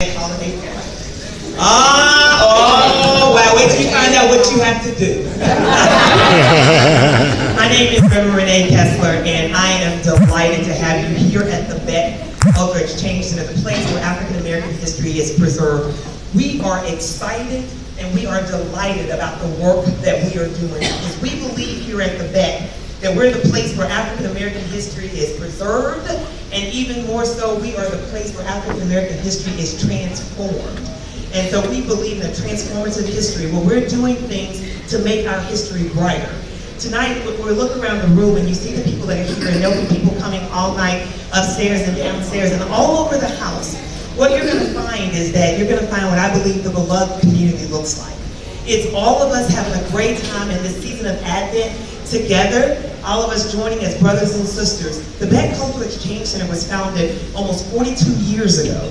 holiday party. Wow, wait till you find out what you have to do. My name is Reverend Renee Kessler, and I am delighted to have you here at the Beck Cultural Exchange Center, the place where African American history is preserved. We are excited and we are delighted about the work that we are doing, because we believe here at the Beck that we're the place where African American history is preserved, and even more so, we are the place where African American history is transformed. And so we believe in a transformative history where we're doing things to make our history brighter. Tonight, we look around the room and you see the people that are here, and there'll be people coming all night upstairs and downstairs and all over the house. What you're going to find is that you're going to find what I believe the beloved community looks like. It's all of us having a great time in this season of Advent together, all of us joining as brothers and sisters. The Beck Cultural Exchange Center was founded almost 42 years ago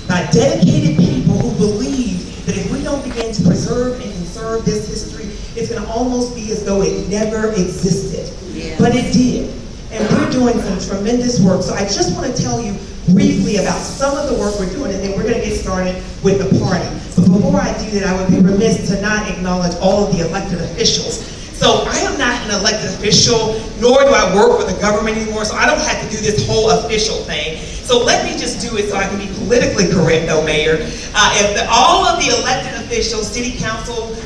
by dedicated people who believe that if we don't begin to preserve and conserve this history, it's going to almost be as though it never existed. Yeah. But it did. And we're doing some tremendous work. So I just want to tell you briefly about some of the work we're doing, and then we're going to get started with the party. But before I do that, I would be remiss to not acknowledge all of the elected officials. So I am not an elected official, nor do I work for the government anymore, so I don't have to do this whole official thing. So let me just do it so I can be politically correct, though, Mayor. All of the elected officials, city council,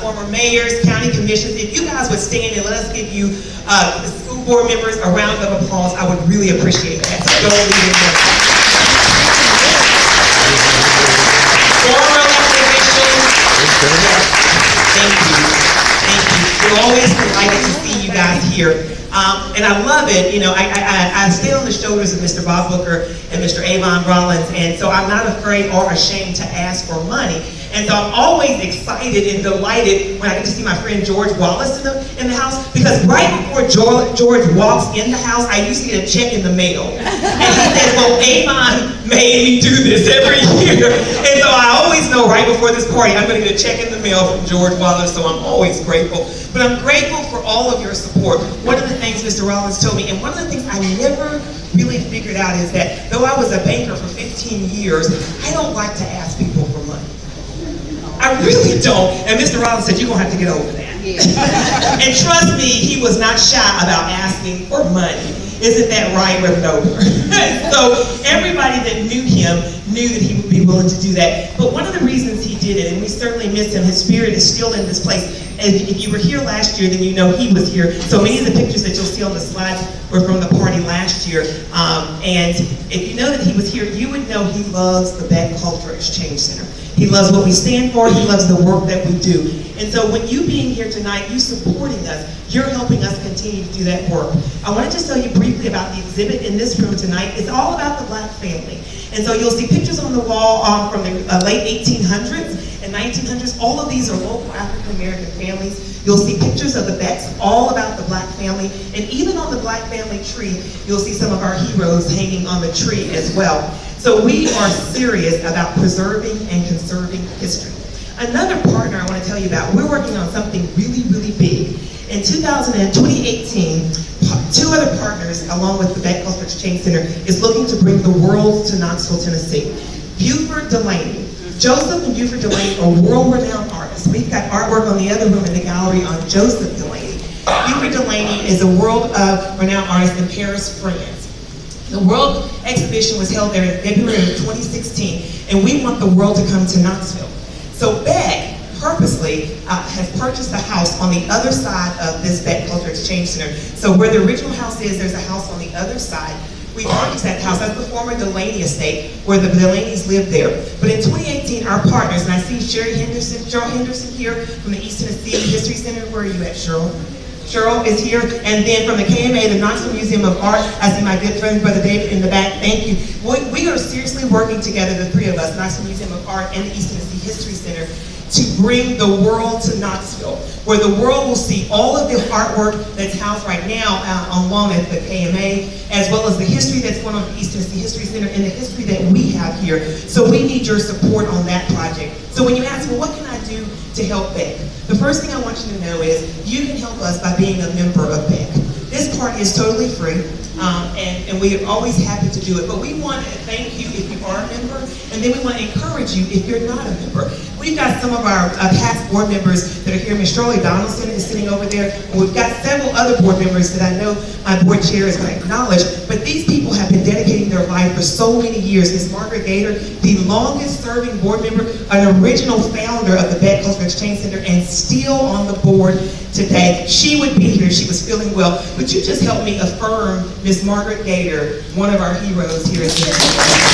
former mayors, county commissions, if you guys would stand and let us give you the school board members a round of applause, I would really appreciate that. So don't leave it there. Former elected officials, thank you. We're always delighted to see you guys here. And I love it, you know, I stay on the shoulders of Mr. Bob Booker and Mr. Avon Rollins, and so I'm not afraid or ashamed to ask for money. And so I'm always excited and delighted when I get to see my friend George Wallace in the house, because right before George walks in the house, I used to get a check in the mail. And he said, well, Avon made me do this every year. And so I always know right before this party, I'm going to get a check in the mail from George Wallace, so I'm always grateful. But I'm grateful for all of your support. One of the things Mr. Rollins told me, and one of the things I never really figured out, is that though I was a banker for 15 years, I don't like to ask people for money. I really don't. And Mr. Rollins said, you're going to have to get over that. Yeah. And trust me, he was not shy about asking for money. Isn't that right, Reverend Over? So everybody that knew him knew that he would be willing to do that. But one of the reasons he did it, and we certainly miss him, his spirit is still in this place. And if you were here last year, then you know he was here. So many of the pictures that you'll see on the slides were from the party last year. And if you know that he was here, you would know he loves the Beck Cultural Exchange Center. He loves what we stand for. He loves the work that we do. And so when you being here tonight, you supporting us, you're helping us continue to do that work. I want to just tell you briefly about the exhibit in this room tonight. It's all about the Black family. And so you'll see pictures on the wall from the late 1800s and 1900s. All of these are local African American families. You'll see pictures of the Becks, all about the Black family. And even on the Black family tree, you'll see some of our heroes hanging on the tree as well. So we are serious about preserving and conserving history. Another partner I want to tell you about, we're working on something really, really big. In 2018, two other partners, along with the Beck Cultural Exchange Center, is looking to bring the world to Knoxville, Tennessee. Buford Delaney. Joseph and Buford Delaney are world-renowned artists. We've got artwork on the other room in the gallery on Joseph Delaney. Buford Delaney is a world-renowned artist in Paris, France. The World Exhibition was held there in February of 2016, and we want the world to come to Knoxville. So Beck purposely has purchased a house on the other side of this Beck Cultural Exchange Center. So where the original house is, there's a house on the other side. We purchased that house. That's the former Delaney estate, where the Delaneys lived there. But in 2018, our partners, and I see Cheryl Henderson here from the East Tennessee History Center. Where are you at, Cheryl? Cheryl is here. And then from the KMA, the Knoxville Museum of Art, I see my good friend, Brother David, in the back. Thank you. We are seriously working together, the three of us, Knoxville Museum of Art and the East Tennessee History Center, to bring the world to Knoxville, where the world will see all of the artwork that's housed right now along at the KMA, as well as the history that's going on at the East Tennessee History Center and the history that we have here. So we need your support on that project. So when you ask, well, what can I do to help Beck? The first thing I want you to know is you can help us by being a member of Beck. This party is totally free, and we're always happy to do it. But we want to thank you if you are a member, and then we want to encourage you if you're not a member. We've got some of our past board members that are here. Ms. Shirley Donaldson is sitting over there, and we've got several other board members that I know my board chair is going to acknowledge, but these people have been dedicating their life for so many years. Ms. Margaret Gator, the longest serving board member, an original founder of the Beck Cultural Exchange Center, and still on the board today. She would be here if she was feeling well. Would you just help me affirm Ms. Margaret Gator, one of our heroes here at the